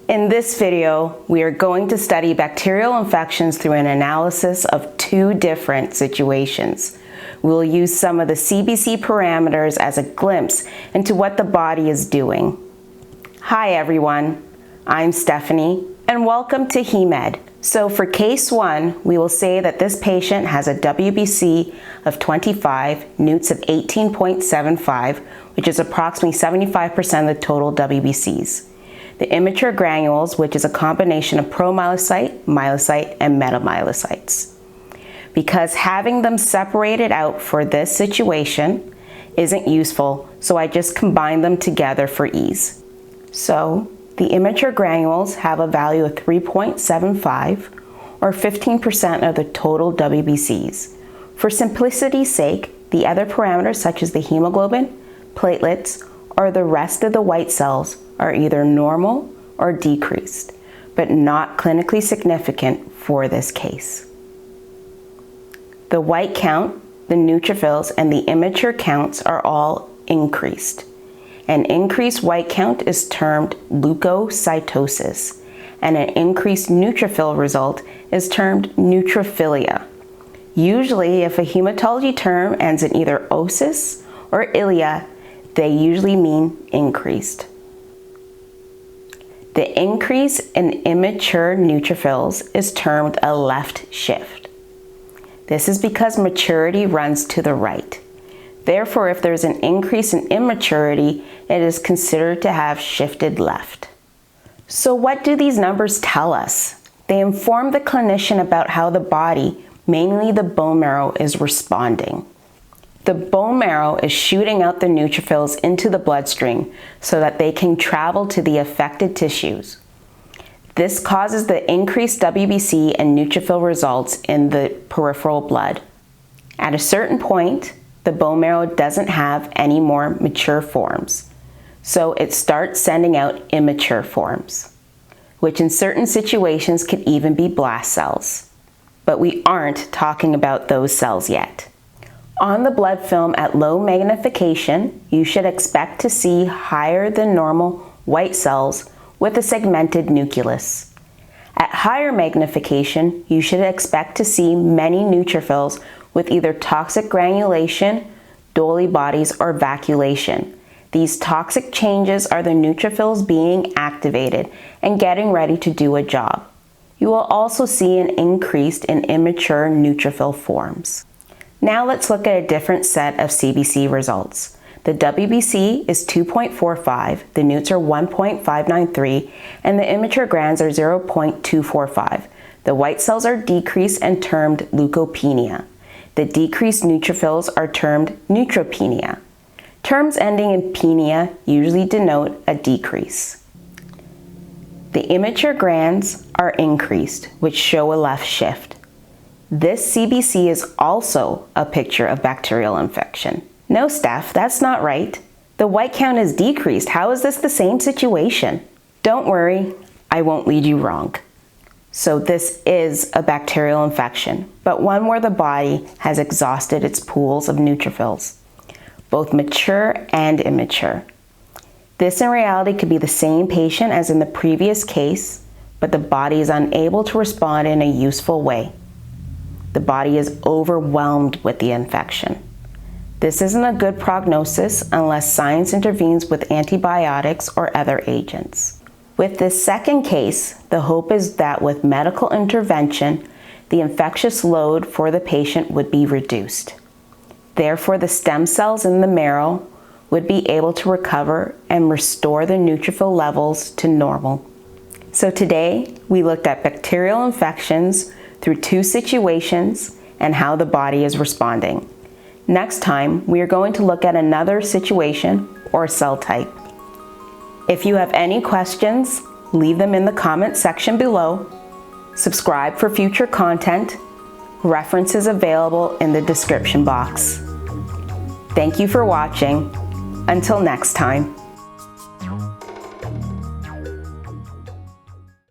In this video, we are going to study bacterial infections through an analysis of two different situations. We'll use some of the CBC parameters as a glimpse into what the body is doing. Hi everyone, I'm Stephanie, and welcome to Heme Ed. So for case 1, we will say that this patient has a WBC of 25, newts of 18.75, which is approximately 75% of the total WBCs. The immature granules, which is a combination of promyelocyte, myelocyte, and metamyelocytes. Because having them separated out for this situation isn't useful, so I just combine them together for ease. So the immature granules have a value of 3.75 or 15% of the total WBCs. For simplicity's sake, the other parameters such as the hemoglobin, platelets, or the rest of the white cells are either normal or decreased, but not clinically significant for this case. The white count, the neutrophils, and the immature counts are all increased. An increased white count is termed leukocytosis, and an increased neutrophil result is termed neutrophilia. Usually, if a hematology term ends in either osis or ilia, they usually mean increased. The increase in immature neutrophils is termed a left shift. This is because maturity runs to the right. Therefore, if there's an increase in immaturity, it is considered to have shifted left. So what do these numbers tell us? They inform the clinician about how the body, mainly the bone marrow, is responding. The bone marrow is shooting out the neutrophils into the bloodstream so that they can travel to the affected tissues. This causes the increased WBC and neutrophil results in the peripheral blood. At a certain point, the bone marrow doesn't have any more mature forms, so it starts sending out immature forms, which in certain situations could even be blast cells. But we aren't talking about those cells yet. On the blood film at low magnification, you should expect to see higher than normal white cells with a segmented nucleus. At higher magnification, you should expect to see many neutrophils with either toxic granulation, Dolly bodies, or vacuolation. These toxic changes are the neutrophils being activated and getting ready to do a job. You will also see an increase in immature neutrophil forms. Now let's look at a different set of CBC results. The WBC is 2.45, the newts are 1.593, and the immature grans are 0.245. The white cells are decreased and termed leukopenia. The decreased neutrophils are termed neutropenia. Terms ending in penia usually denote a decrease. The immature grans are increased, which show a left shift. This CBC is also a picture of bacterial infection. No, Steph, that's not right. The white count is decreased. How is this the same situation? Don't worry, I won't lead you wrong. So this is a bacterial infection, but one where the body has exhausted its pools of neutrophils, both mature and immature. This in reality could be the same patient as in the previous case, but the body is unable to respond in a useful way. The body is overwhelmed with the infection. This isn't a good prognosis unless science intervenes with antibiotics or other agents. With this second case, the hope is that with medical intervention, the infectious load for the patient would be reduced. Therefore, the stem cells in the marrow would be able to recover and restore the neutrophil levels to normal. So today, we looked at bacterial infections through two situations and how the body is responding. Next time, we are going to look at another situation or cell type. If you have any questions, leave them in the comment section below. Subscribe for future content. References available in the description box. Thank you for watching. Until next time.